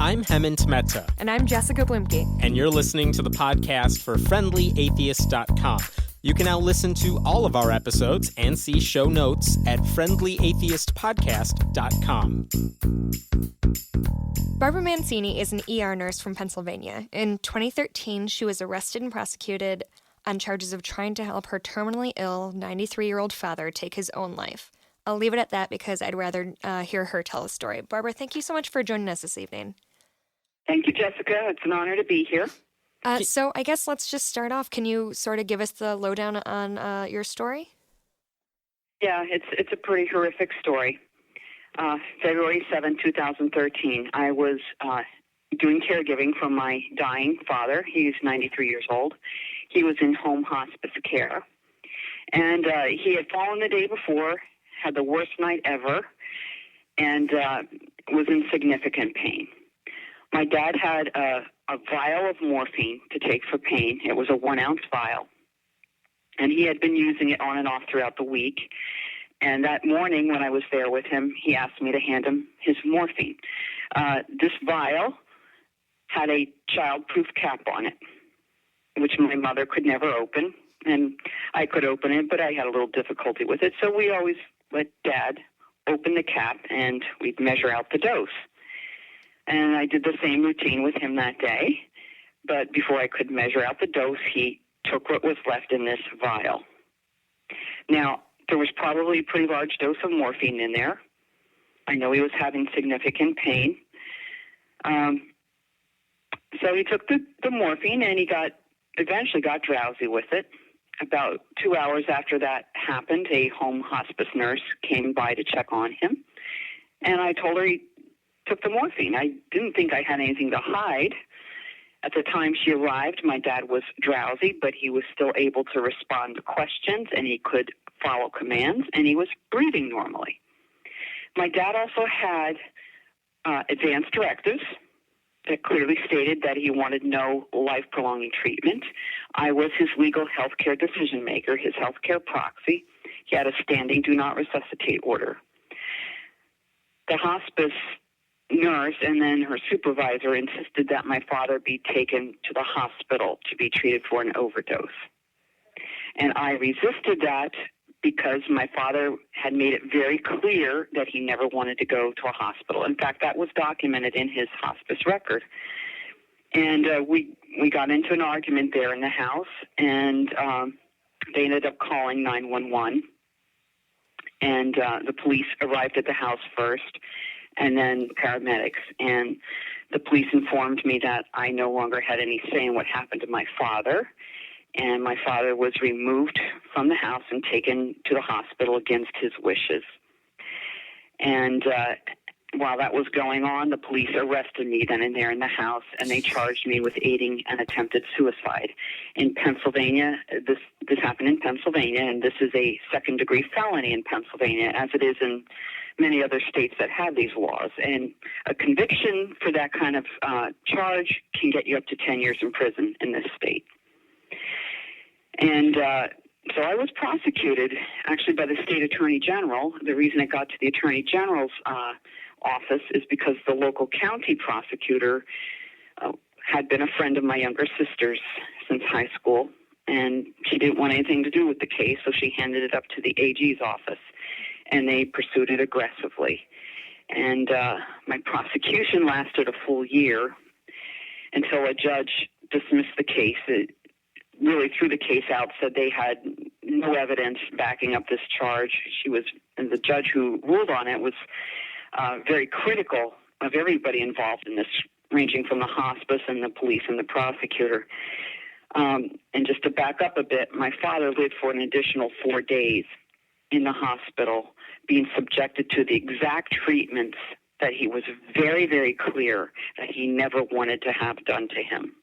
I'm Hemant Mehta. And I'm Jessica Blumke. And you're listening to the podcast for FriendlyAtheist.com. You can now listen to all of our episodes and see show notes at FriendlyAtheistPodcast.com. Barbara Mancini is an ER nurse from Pennsylvania. In 2013, she was arrested and prosecuted on charges of trying to help her terminally ill 93-year-old father take his own life. I'll leave it at that because I'd rather hear her tell a story. Barbara, thank you so much for joining us this evening. Thank you, Jessica. It's an honor to be here. So I guess let's just start off. Can you sort of give us the lowdown on your story? Yeah, it's a pretty horrific story. February 7, 2013, I was doing caregiving for my dying father. He's 93 years old. He was in home hospice care. And he had fallen the day before, had the worst night ever, and was in significant pain. My dad had a vial of morphine to take for pain. It was a 1-ounce vial. And he had been using it on and off throughout the week. And that morning when I was there with him, he asked me to hand him his morphine. This vial had a child-proof cap on it, which my mother could never open. And I could open it, but I had a little difficulty with it. So we always let Dad open the cap, and we'd measure out the dose. And I did the same routine with him that day. But before I could measure out the dose, he took what was left in this vial. Now, there was probably a pretty large dose of morphine in there. I know he was having significant pain. So he took the morphine, and he eventually got drowsy with it. About 2 hours after that happened, a home hospice nurse came by to check on him. And I told her he took the morphine. I didn't think I had anything to hide. At the time she arrived, my dad was drowsy, but he was still able to respond to questions, and he could follow commands, and he was breathing normally. My dad also had advanced directives that clearly stated that he wanted no life-prolonging treatment. I was his legal health care decision maker, his health care proxy. He had a standing do not resuscitate order. The hospice nurse and then her supervisor insisted that my father be taken to the hospital to be treated for an overdose. And I resisted that because my father had made it very clear that he never wanted to go to a hospital. In fact, that was documented in his hospice record. And we got into an argument there in the house, and they ended up calling 911. And the police arrived at the house first, and then paramedics. And the police informed me that I no longer had any say in what happened to my father. And my father was removed from the house and taken to the hospital against his wishes. And while that was going on, the police arrested me then and there in the house, and they charged me with aiding an attempted suicide. In Pennsylvania, this happened in Pennsylvania, and this is a second-degree felony in Pennsylvania, as it is in many other states that have these laws. And a conviction for that kind of charge can get you up to 10 years in prison in this state. And so I was prosecuted, actually, by the state attorney general. The reason it got to the attorney general's office is because the local county prosecutor had been a friend of my younger sister's since high school, and she didn't want anything to do with the case, so she handed it up to the AG's office, and they pursued it aggressively. And my prosecution lasted a full year until a judge dismissed the case. It really threw the case out, said they had no evidence backing up this charge. And the judge who ruled on it was very critical of everybody involved in this, ranging from the hospice and the police and the prosecutor. And just to back up a bit, my father lived for an additional 4 days in the hospital, being subjected to the exact treatments that he was very, very clear that he never wanted to have done to him.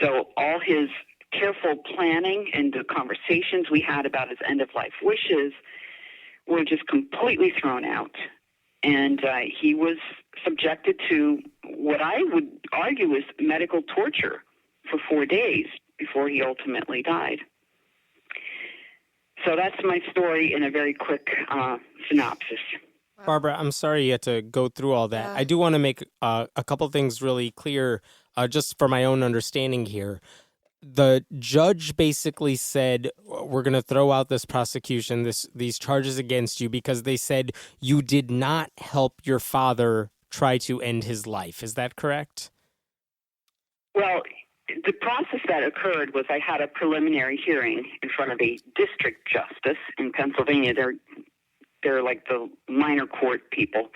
So all his careful planning and the conversations we had about his end-of-life wishes were just completely thrown out. And he was subjected to what I would argue is medical torture for 4 days before he ultimately died. So that's my story in a very quick synopsis. Barbara, I'm sorry you had to go through all that. Yeah. I do want to make a couple things really clear, just for my own understanding here. The judge basically said, we're going to throw out this prosecution, these charges against you, because they said you did not help your father try to end his life. Is that correct? Well, the process that occurred was I had a preliminary hearing in front of a district justice in Pennsylvania. They're like the minor court people.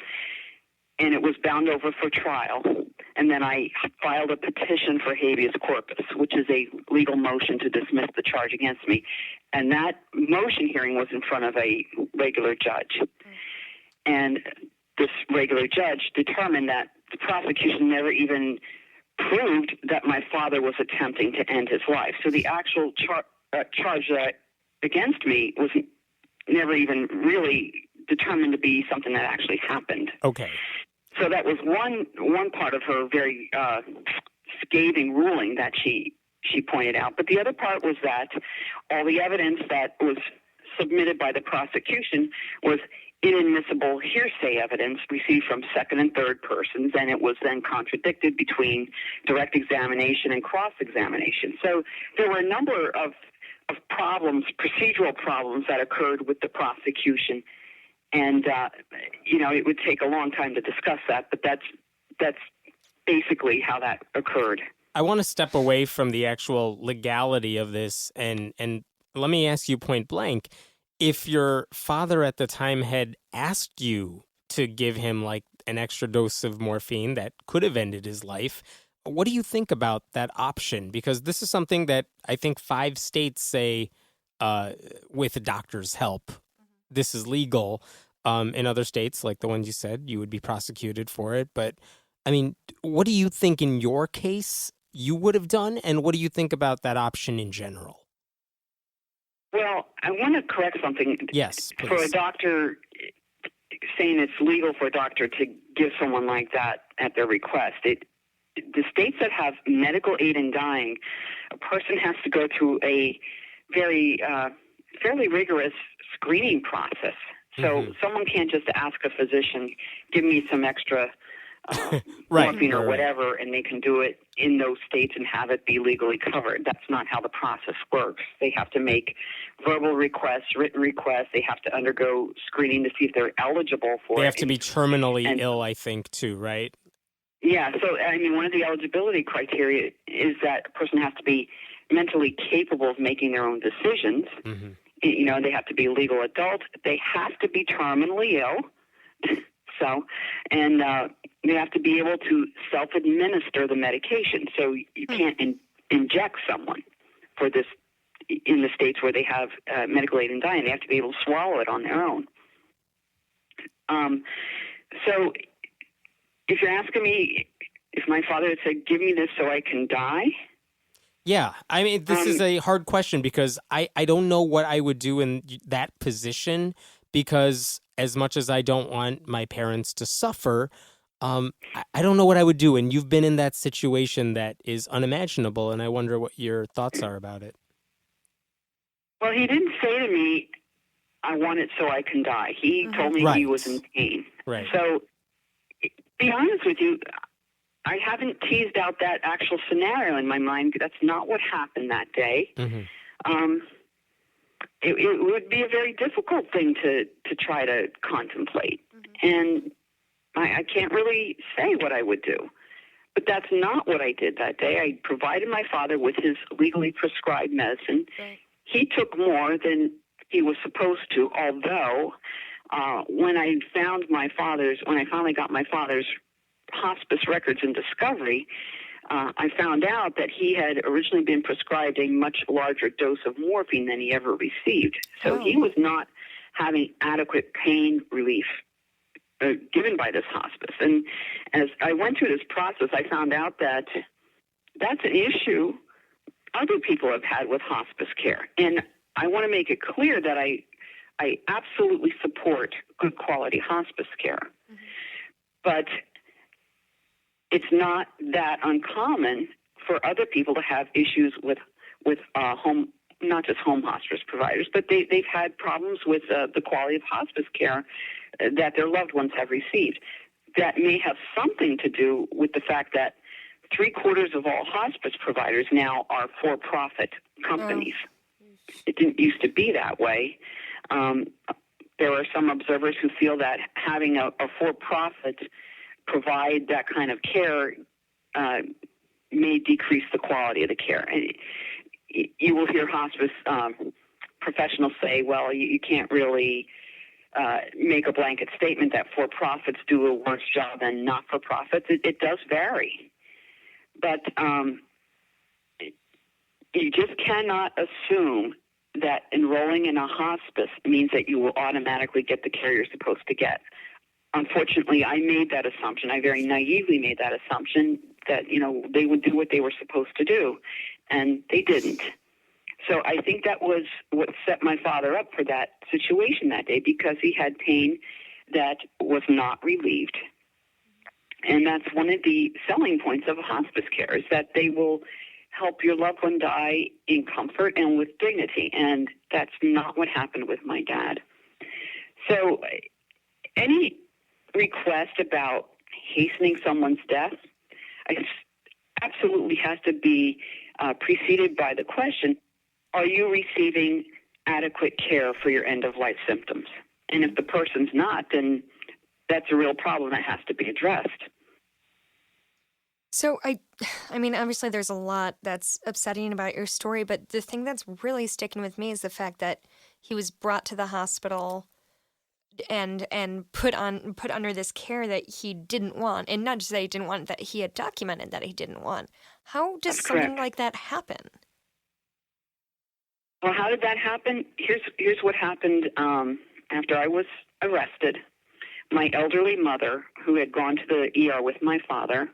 And it was bound over for trial. And then I filed a petition for habeas corpus, which is a legal motion to dismiss the charge against me. And that motion hearing was in front of a regular judge. And this regular judge determined that the prosecution never even proved that my father was attempting to end his life. So the actual charge against me was never even really determined to be something that actually happened. Okay. So that was one part of her very scathing ruling that she pointed out. But the other part was that all the evidence that was submitted by the prosecution was inadmissible hearsay evidence received from second and third persons, and it was then contradicted between direct examination and cross-examination. So there were a number of problems, procedural problems that occurred with the prosecution. And, it would take a long time to discuss that, but that's basically how that occurred. I want to step away from the actual legality of this, and let me ask you point blank, if your father at the time had asked you to give him like an extra dose of morphine that could have ended his life, what do you think about that option? Because this is something that I think 5 states say with a doctor's help, this is legal. In other states, like the ones you said, you would be prosecuted for it. But, I mean, what do you think in your case you would have done? And what do you think about that option in general? Well, I want to correct something. Yes, please. For a doctor, saying it's legal for a doctor to give someone like that at their request, the states that have medical aid in dying, a person has to go through a very fairly rigorous screening process. So someone can't just ask a physician, give me some extra morphine or whatever, and they can do it in those states and have it be legally covered. That's not how the process works. They have to make verbal requests, written requests. They have to undergo screening to see if they're eligible for it. They have to be terminally ill, I think, too, right? Yeah. So, one of the eligibility criteria is that a person has to be mentally capable of making their own decisions. Mm-hmm. They have to be a legal adult. They have to be terminally ill. And they have to be able to self-administer the medication. So you can't inject someone for this in the states where they have medical aid in dying. They have to be able to swallow it on their own. So if you're asking me if my father had said, give me this so I can die, yeah, I mean, this is a hard question because I don't know what I would do in that position because as much as I don't want my parents to suffer, I don't know what I would do. And you've been in that situation that is unimaginable, and I wonder what your thoughts are about it. Well, he didn't say to me, I want it so I can die. He told me he was in pain. Right. So, be honest with you, I haven't teased out that actual scenario in my mind. That's not what happened that day. Mm-hmm. It would be a very difficult thing to try to contemplate. Mm-hmm. And I can't really say what I would do. But that's not what I did that day. I provided my father with his legally prescribed medicine. Right. He took more than he was supposed to, although when I finally got my father's hospice records and discovery, I found out that he had originally been prescribed a much larger dose of morphine than he ever received. So he was not having adequate pain relief given by this hospice. And as I went through this process, I found out that that's an issue other people have had with hospice care. And I want to make it clear that I absolutely support good quality hospice care. Mm-hmm. But it's not that uncommon for other people to have issues with home, not just home hospice providers, but they've had problems with the quality of hospice care that their loved ones have received. That may have something to do with the fact that 3/4 of all hospice providers now are for-profit companies. It didn't used to be that way. There are some observers who feel that having a for-profit provide that kind of care may decrease the quality of the care. And you will hear hospice professionals say, well, you can't really make a blanket statement that for-profits do a worse job than not-for-profits. It does vary. But you just cannot assume that enrolling in a hospice means that you will automatically get the care you're supposed to get. Unfortunately, I made that assumption. I very naively made that assumption that, they would do what they were supposed to do, and they didn't. So I think that was what set my father up for that situation that day, because he had pain that was not relieved. And that's one of the selling points of hospice care, is that they will help your loved one die in comfort and with dignity. And that's not what happened with my dad. So any request about hastening someone's death absolutely has to be preceded by the question, are you receiving adequate care for your end-of-life symptoms? And if the person's not, then that's a real problem that has to be addressed. So I mean, obviously there's a lot that's upsetting about your story, but the thing that's really sticking with me is the fact that he was brought to the hospital and put under this care that he didn't want, and not just that he didn't want, that he had documented that he didn't want. How does something like that happen? Well, how did that happen? Here's what happened after I was arrested. My elderly mother, who had gone to the ER with my father,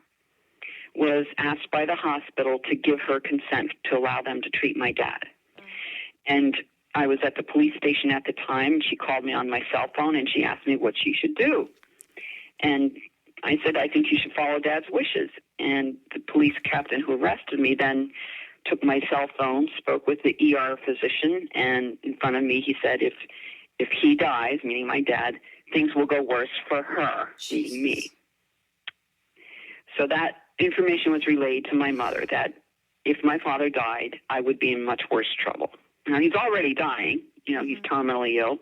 was asked by the hospital to give her consent to allow them to treat my dad. And I was at the police station at the time. She called me on my cell phone, and she asked me what she should do. And I said, I think you should follow Dad's wishes. And the police captain who arrested me then took my cell phone, spoke with the ER physician, and in front of me he said, if he dies, meaning my dad, things will go worse for her, meaning me. So that information was relayed to my mother, that if my father died, I would be in much worse trouble. Now, he's already dying. He's terminally ill.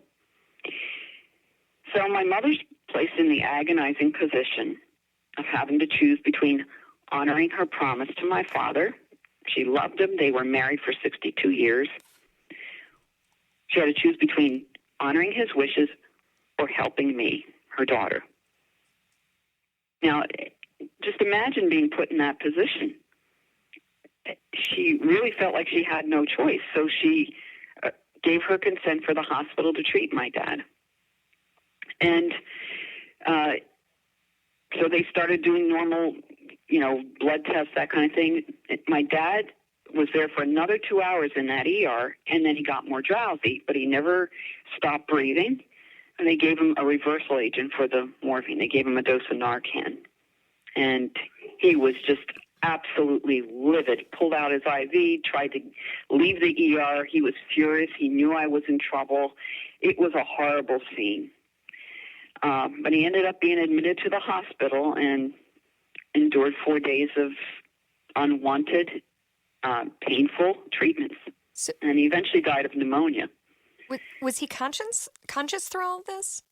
So my mother's placed in the agonizing position of having to choose between honoring her promise to my father. She loved him. They were married for 62 years. She had to choose between honoring his wishes or helping me, her daughter. Now, just imagine being put in that position. She really felt like she had no choice, so she gave her consent for the hospital to treat my dad. And so they started doing normal, blood tests, that kind of thing. My dad was there for another 2 hours in that ER, and then he got more drowsy, but he never stopped breathing. And they gave him a reversal agent for the morphine. They gave him a dose of Narcan. And he was just absolutely livid, pulled out his IV, tried to leave the ER. He was furious. He knew I was in trouble. It was a horrible scene. But he ended up being admitted to the hospital and endured 4 days of unwanted, painful treatments. And he eventually died of pneumonia. Was he conscious through all of this?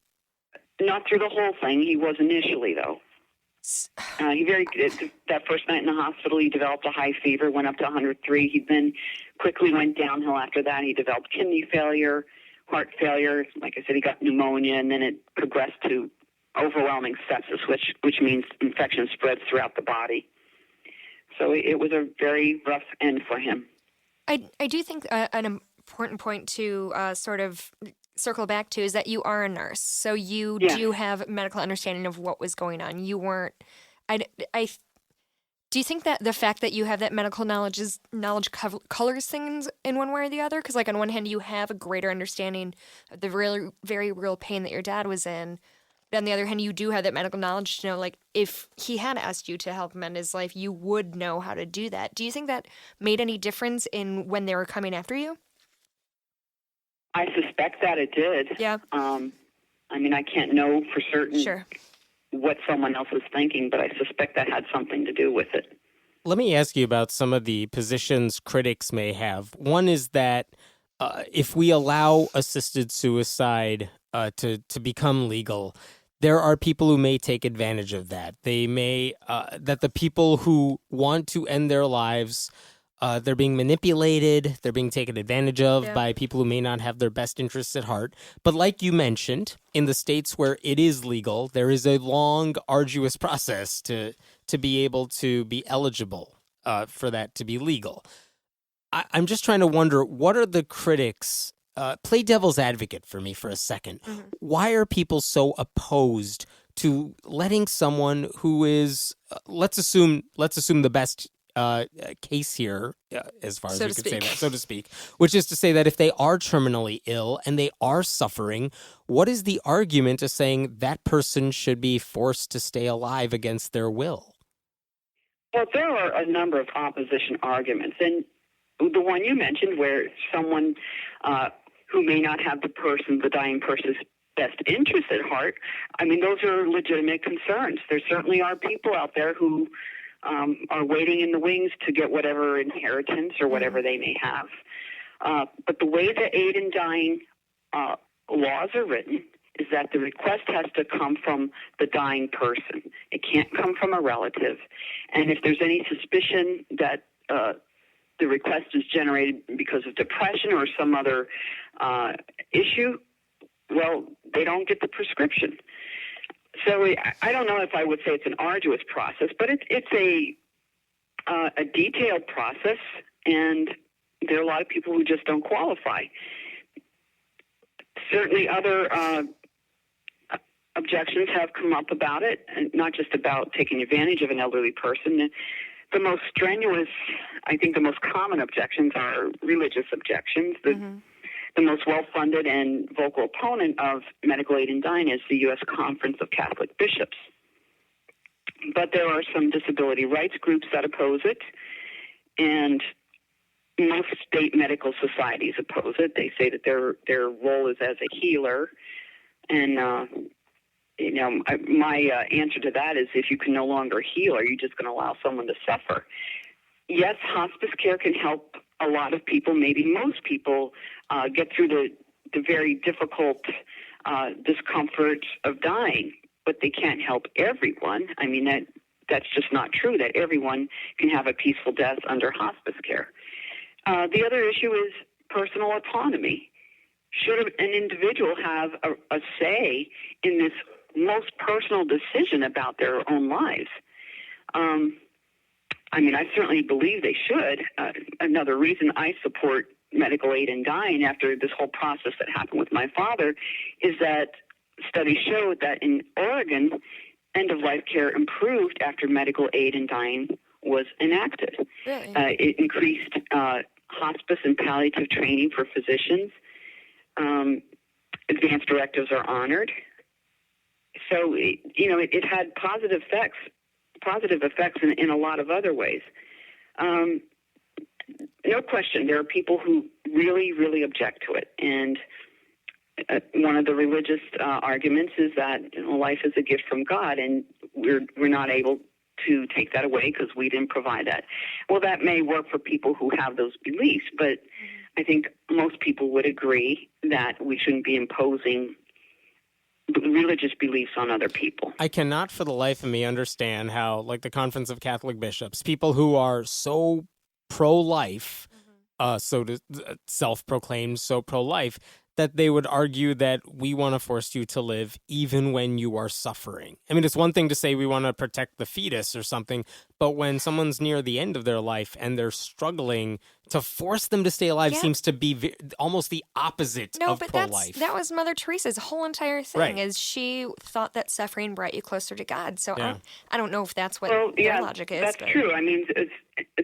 Not through the whole thing. He was initially, though. That first night in the hospital, he developed a high fever, went up to 103. He then quickly went downhill after that. He developed kidney failure, heart failure. Like I said, he got pneumonia, and then it progressed to overwhelming sepsis, which means infection spreads throughout the body. So it was a very rough end for him. I do think an important point to sort of circle back to is that you are a nurse, so you do have medical understanding of what was going on. You weren't. Do you think that the fact that you have that medical knowledge colors things in one way or the other? Because, like, on one hand, you have a greater understanding of the really, very real pain that your dad was in. But on the other hand, you do have that medical knowledge to know, like, if he had asked you to help him end his life, you would know how to do that. Do you think that made any difference in when they were coming after you? I suspect that it did. Yeah. I mean, I can't know for certain Sure. what someone else is thinking, but I suspect that had something to do with it. Let me ask you about some of the positions critics may have. One is that if we allow assisted suicide to become legal, there are people who may take advantage of that. They may that the people who want to end their lives, they're being manipulated, they're being taken advantage of by people who may not have their best interests at heart. But like you mentioned, in the states where it is legal, there is a long, arduous process to be able to be eligible for that to be legal. I'm just trying to wonder, what are the critics? Play devil's advocate for me for a second. Mm-hmm. Why are people so opposed to letting someone who is, let's assume the best case here, as far as we could say that, so to speak, which is to say that if they are terminally ill and they are suffering, what is the argument to saying that person should be forced to stay alive against their will? Well, there are a number of opposition arguments, and the one you mentioned, where someone who may not have the dying person's best interest at heart, I mean, those are legitimate concerns. There certainly are people out there who are waiting in the wings to get whatever inheritance or whatever they may have. But the way the aid in dying laws are written is that the request has to come from the dying person. It can't come from a relative. And if there's any suspicion that the request is generated because of depression or some other issue, well, they don't get the prescription. So I don't know if I would say it's an arduous process, but it's a detailed process, and there are a lot of people who just don't qualify. Certainly other objections have come up about it, and not just about taking advantage of an elderly person. The most strenuous, I think the most common objections are religious objections. The most well-funded and vocal opponent of medical aid in dying is the U.S. Conference of Catholic Bishops. But there are some disability rights groups that oppose it, and most state medical societies oppose it. They say that their role is as a healer, and my answer to that is, if you can no longer heal, are you just going to allow someone to suffer? Yes, hospice care can help a lot of people, maybe most people, get through the very difficult discomfort of dying, but they can't help everyone. I mean, that's just not true, that everyone can have a peaceful death under hospice care. The other issue is personal autonomy. Should an individual have a say in this most personal decision about their own lives? I mean, I certainly believe they should. Another reason I support medical aid in dying after this whole process that happened with my father is that studies showed that in Oregon, end-of-life care improved after medical aid in dying was enacted. Really? It increased hospice and palliative training for physicians. Advance directives are honored. So, it had positive effects in a lot of other ways. No question, there are people who really, really object to it. And one of the religious arguments is that life is a gift from God, and we're not able to take that away because we didn't provide that. Well, that may work for people who have those beliefs, but I think most people would agree that we shouldn't be imposing religious beliefs on other people. I cannot for the life of me understand how, like the Conference of Catholic Bishops, people who are so pro-life, self-proclaimed so pro-life, that they would argue that we want to force you to live even when you are suffering. I mean, it's one thing to say we want to protect the fetus or something, but when someone's near the end of their life and they're struggling, to force them to stay alive seems to be almost the opposite of pro-life. That was Mother Teresa's whole entire thing, right. Is she thought that suffering brought you closer to God. So I don't know if that's what their logic is. That's true. I mean,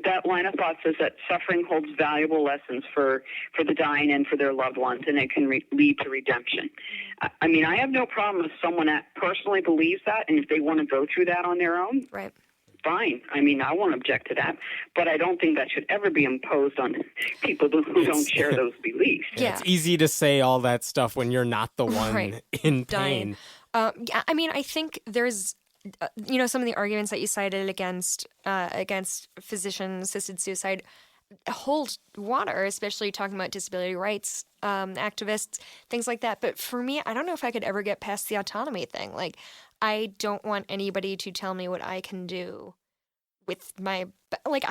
that line of thought says that suffering holds valuable lessons for the dying and for their loved ones, and it can lead to redemption. I mean, I have no problem if someone that personally believes that, and if they want to go through that on their own. Right. fine. I mean, I won't object to that, but I don't think that should ever be imposed on people who don't share those beliefs. Yeah, it's easy to say all that stuff when you're not the one in dying. pain. Yeah, I mean, I think there's, some of the arguments that you cited against physician-assisted suicide hold water, especially talking about disability rights activists, things like that. But for me, I don't know if I could ever get past the autonomy thing. Like, I don't want anybody to tell me what I can do with my, like,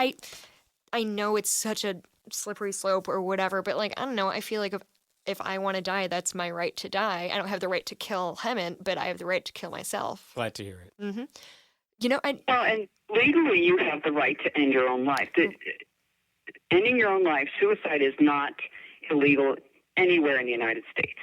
I know it's such a slippery slope or whatever, but like, I don't know, I feel like if I want to die, that's my right to die. I don't have the right to kill Hemant, but I have the right to kill myself. Glad to hear it. Mm-hmm. And legally, you have the right to end your own life. Ending your own life, suicide is not illegal anywhere in the United States.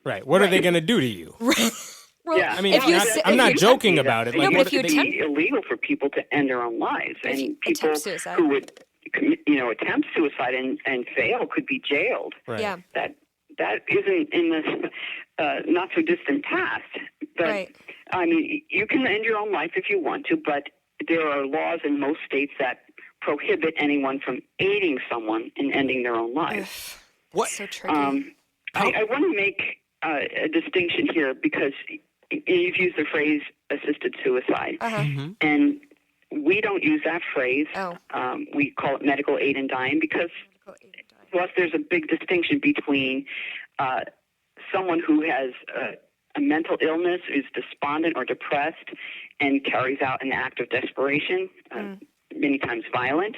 Right. What are they going to do to you? Well, yeah. I mean, I'm not joking about it. Like, but if you it's illegal for people to end their own lives, and people who would, attempt suicide and fail could be jailed. Right. Yeah. That isn't in the not so distant past. But I mean, you can end your own life if you want to, but there are laws in most states that prohibit anyone from aiding someone in ending their own life. What? So tricky. I want to make a distinction here because you've used the phrase assisted suicide, and we don't use that phrase. We call it medical aid in dying because plus there's a big distinction between someone who has a mental illness, is despondent or depressed, and carries out an act of desperation, many times violent,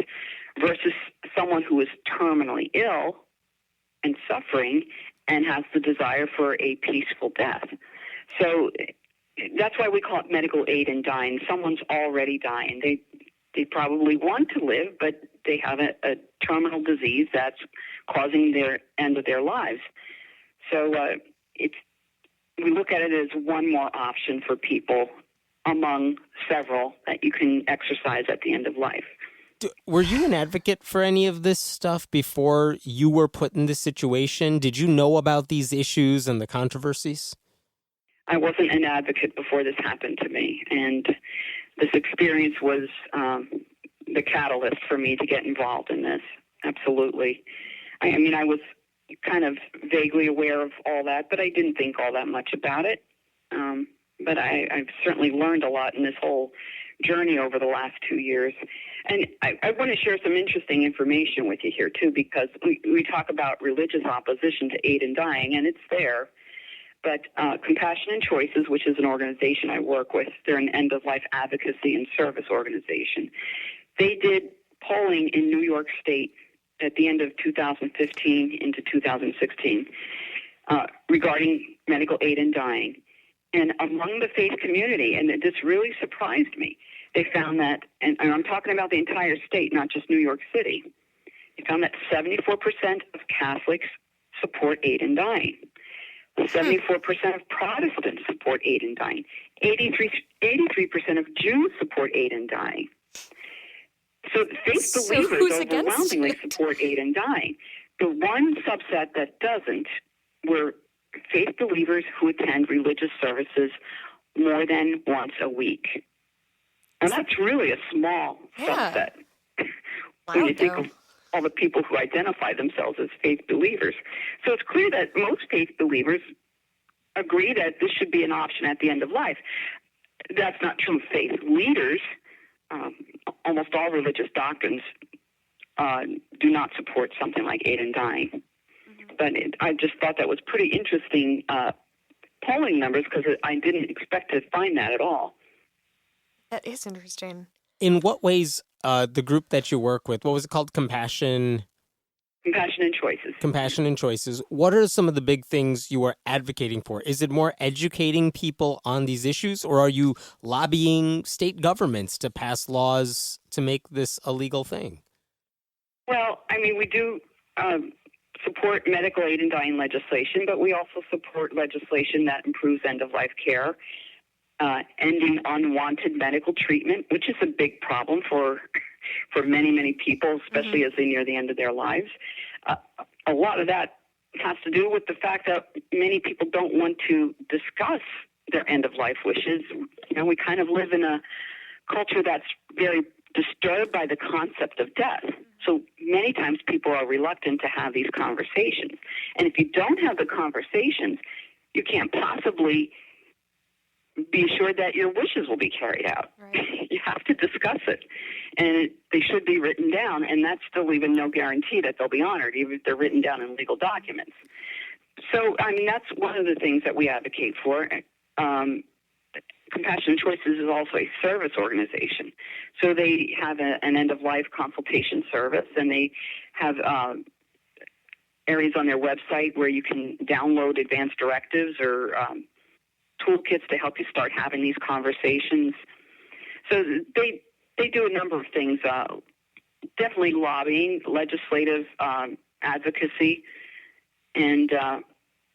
versus someone who is terminally ill and suffering and has the desire for a peaceful death. So that's why we call it medical aid in dying. Someone's already dying. They probably want to live, but they have a terminal disease that's causing their end of their lives. So we look at it as one more option for people among several that you can exercise at the end of life. Were you an advocate for any of this stuff before you were put in this situation? Did you know about these issues and the controversies? I wasn't an advocate before this happened to me, and this experience was the catalyst for me to get involved in this. Absolutely. I mean, I was kind of vaguely aware of all that, but I didn't think all that much about it. But I've certainly learned a lot in this whole journey over the last 2 years. And I want to share some interesting information with you here, too, because we talk about religious opposition to aid in dying, and it's there. But Compassion and Choices, which is an organization I work with, they're an end-of-life advocacy and service organization. They did polling in New York State at the end of 2015 into 2016 regarding medical aid in dying. And among the faith community, and this really surprised me, they found that, and I'm talking about the entire state, not just New York City, they found that 74% of Catholics support aid in dying. 74% of Protestants support aid in dying. 83% of Jews support aid in dying. So faith believers overwhelmingly support aid in dying. The one subset that doesn't were faith believers who attend religious services more than once a week. And that's really a small subset when you think of all the people who identify themselves as faith believers. So it's clear that most faith believers agree that this should be an option at the end of life. That's not true of faith leaders. Almost all religious doctrines do not support something like aid in dying. But I just thought that was pretty interesting polling numbers because I didn't expect to find that at all. That is interesting. In what ways the group that you work with, what was it called? Compassion and Choices. Compassion and Choices. What are some of the big things you are advocating for? Is it more educating people on these issues, or are you lobbying state governments to pass laws to make this a legal thing? Well, I mean, we do support medical aid in dying legislation, but we also support legislation that improves end-of-life care, ending unwanted medical treatment, which is a big problem for many, many people, especially as they near the end of their lives. A lot of that has to do with the fact that many people don't want to discuss their end-of-life wishes. You know, we kind of live in a culture that's very disturbed by the concept of death. So many times people are reluctant to have these conversations. And if you don't have the conversations, you can't possibly be assured that your wishes will be carried out. Right. You have to discuss it. And they should be written down, and that's still even no guarantee that they'll be honored, even if they're written down in legal documents. So, I mean, that's one of the things that we advocate for. Compassionate Choices is also a service organization. So they have an end-of-life consultation service, and they have areas on their website where you can download advanced directives or toolkits to help you start having these conversations. So they do a number of things, definitely lobbying, legislative advocacy, and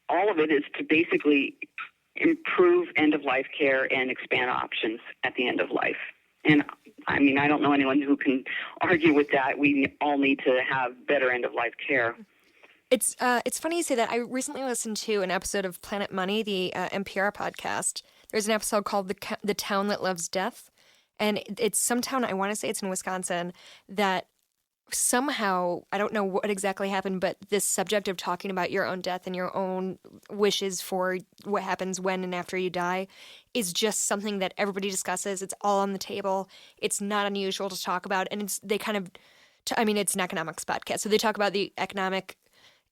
all of it is to basically improve end-of-life care and expand options at the end of life. And, I mean, I don't know anyone who can argue with that. We all need to have better end-of-life care. It's funny you say that. I recently listened to an episode of Planet Money, the NPR podcast. There's an episode called The Town That Loves Death. And it's some town, I want to say it's in Wisconsin, that somehow, I don't know what exactly happened, but this subject of talking about your own death and your own wishes for what happens when and after you die is just something that everybody discusses. It's all on the table. It's not unusual to talk about. And it's an economics podcast. So they talk about the economic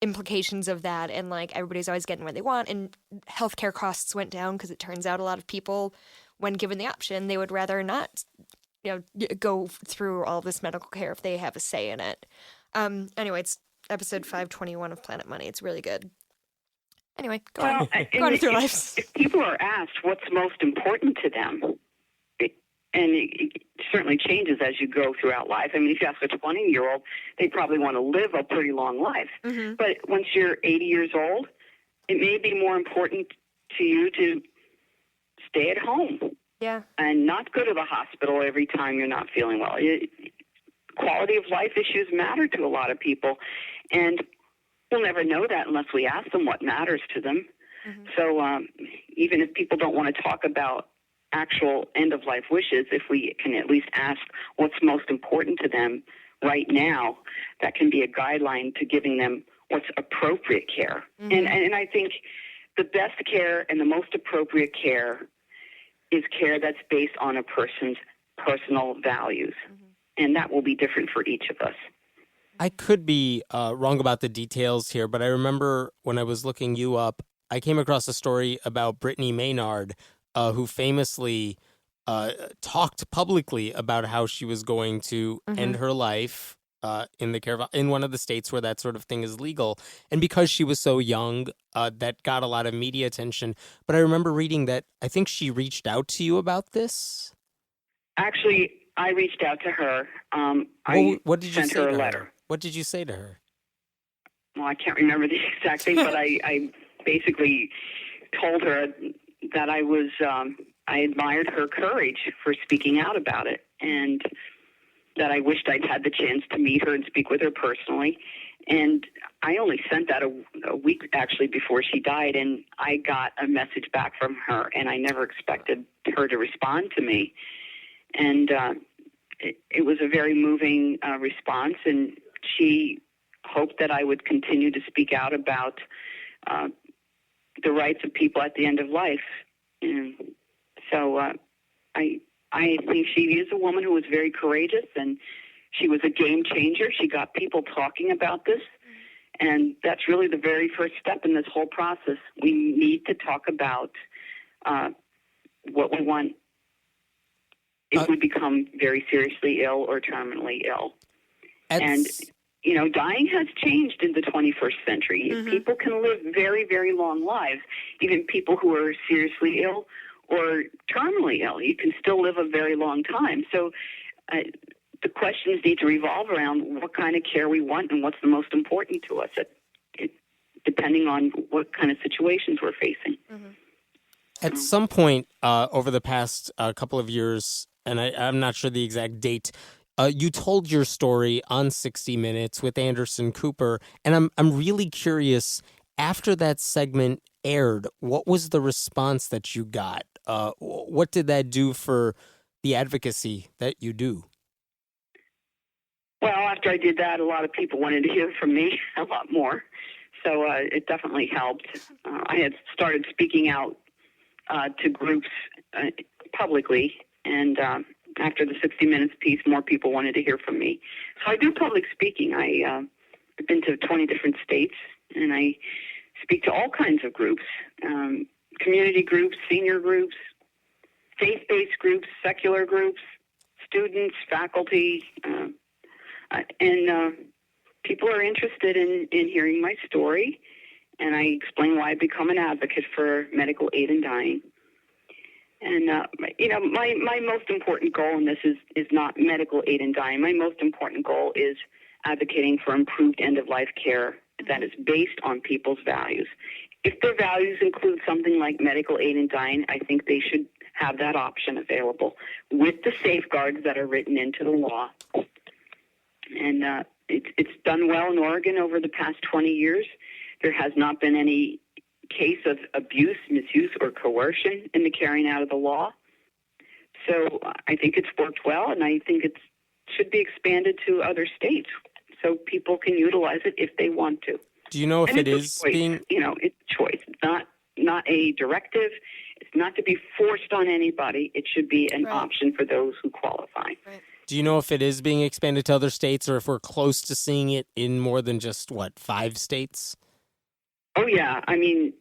implications of that, and like everybody's always getting what they want, and healthcare costs went down because it turns out a lot of people, when given the option, they would rather not go through all this medical care if they have a say in it. Anyway, it's episode 521 of Planet Money. It's really good. Anyway, go on with your lives. If people are asked what's most important to them, it certainly changes as you go throughout life. I mean, if you ask a 20-year-old, they probably want to live a pretty long life. Mm-hmm. But once you're 80 years old, it may be more important to you to stay at home. Yeah. And not go to the hospital every time you're not feeling well. Quality of life issues matter to a lot of people, and we'll never know that unless we ask them what matters to them. Mm-hmm. So even if people don't want to talk about actual end-of-life wishes, if we can at least ask what's most important to them right now, that can be a guideline to giving them what's appropriate care. Mm-hmm. And I think the best care and the most appropriate care is care that's based on a person's personal values. Mm-hmm. And that will be different for each of us. I could be wrong about the details here, but I remember when I was looking you up, I came across a story about Brittany Maynard, who famously talked publicly about how she was going to end her life in the care of, in one of the states where that sort of thing is legal. And because she was so young, that got a lot of media attention. But I remember reading that I think she reached out to you about this. Actually, I reached out to her. What did you sent say her to a letter. her? What did you say to her? Well, I can't remember the exact thing, but I basically told her that I admired her courage for speaking out about it, and that I wished I'd had the chance to meet her and speak with her personally. And I only sent that a week actually before she died, and I got a message back from her, and I never expected her to respond to me. And it was a very moving response, and she hoped that I would continue to speak out about the rights of people at the end of life. And so I think she is a woman who was very courageous, and she was a game changer. She got people talking about this, and that's really the very first step in this whole process. We need to talk about what we want if we become very seriously ill or terminally ill. And, dying has changed in the 21st century. Mm-hmm. People can live very, very long lives, even people who are seriously ill or terminally ill. You can still live a very long time. So the questions need to revolve around what kind of care we want and what's the most important to us, depending on what kind of situations we're facing. Mm-hmm. At some point over the past couple of years, and I'm not sure the exact date, you told your story on 60 Minutes with Anderson Cooper, and I'm really curious, after that segment aired, what was the response that you got? What did that do for the advocacy that you do? Well, after I did that, a lot of people wanted to hear from me a lot more. So it definitely helped. I had started speaking out to groups publicly, and after the 60 Minutes piece, more people wanted to hear from me. So I do public speaking. I've been to 20 different states, and I speak to all kinds of groups, community groups, senior groups, faith-based groups, secular groups, students, faculty, and people are interested in hearing my story, and I explain why I become an advocate for medical aid in dying. And, my most important goal in this is not medical aid in dying. My most important goal is advocating for improved end-of-life care that is based on people's values. If their values include something like medical aid in dying, I think they should have that option available with the safeguards that are written into the law. And it's done well in Oregon over the past 20 years. There has not been any case of abuse, misuse, or coercion in the carrying out of the law. So I think it's worked well, and I think it should be expanded to other states so people can utilize it if they want to. Do you know if it is being... it's a choice. It's not a directive. It's not to be forced on anybody. It should be an option for those who qualify. Right. Do you know if it is being expanded to other states, or if we're close to seeing it in more than just, 5 states? Oh, yeah. I mean,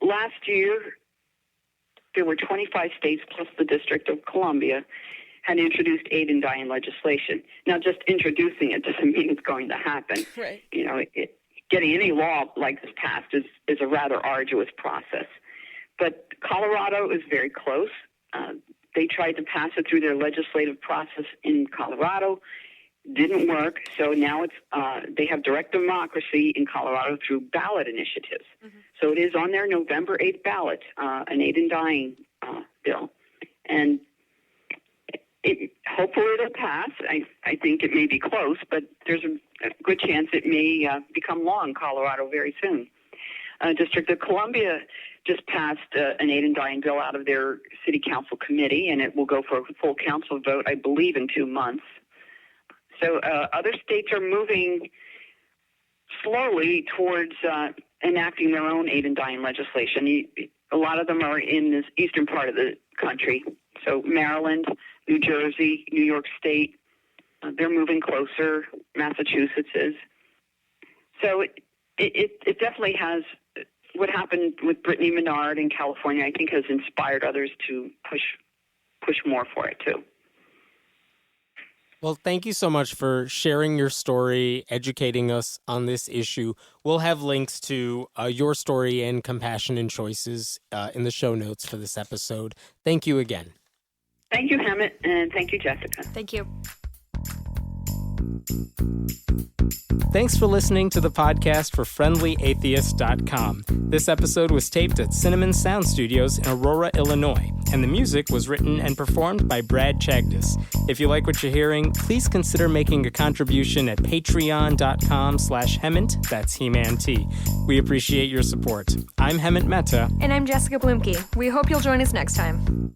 last year, there were 25 states plus the District of Columbia had introduced aid in dying legislation. Now, just introducing it doesn't mean it's going to happen. Right. Getting any law like this passed is a rather arduous process. But Colorado is very close. They tried to pass it through their legislative process in Colorado. Didn't work. So now they have direct democracy in Colorado through ballot initiatives. Mm-hmm. So it is on their November 8th ballot, an aid in dying bill. And hopefully it'll pass. I think it may be close, but there's a good chance it may become law in Colorado very soon. District of Columbia just passed an aid in dying bill out of their city council committee, and it will go for a full council vote, I believe, in 2 months. So other states are moving slowly towards enacting their own aid in dying legislation. A lot of them are in this eastern part of the country. So Maryland, New Jersey, New York State, they're moving closer. Massachusetts is. So it definitely has. What happened with Brittany Maynard in California, I think, has inspired others to push more for it too. Well, thank you so much for sharing your story, educating us on this issue. We'll have links to your story and Compassion and Choices in the show notes for this episode. Thank you again. Thank you, Hammett, and thank you, Jessica. Thank you. Thanks for listening to the podcast for FriendlyAtheist.com. This episode was taped at Cinnamon Sound Studios in Aurora, Illinois, and the music was written and performed by Brad Chagdis. If you like what you're hearing, please consider making a contribution at patreon.com/Hemant, that's He-Man T. We appreciate your support. I'm Hemant Mehta. And I'm Jessica Blumke. We hope you'll join us next time.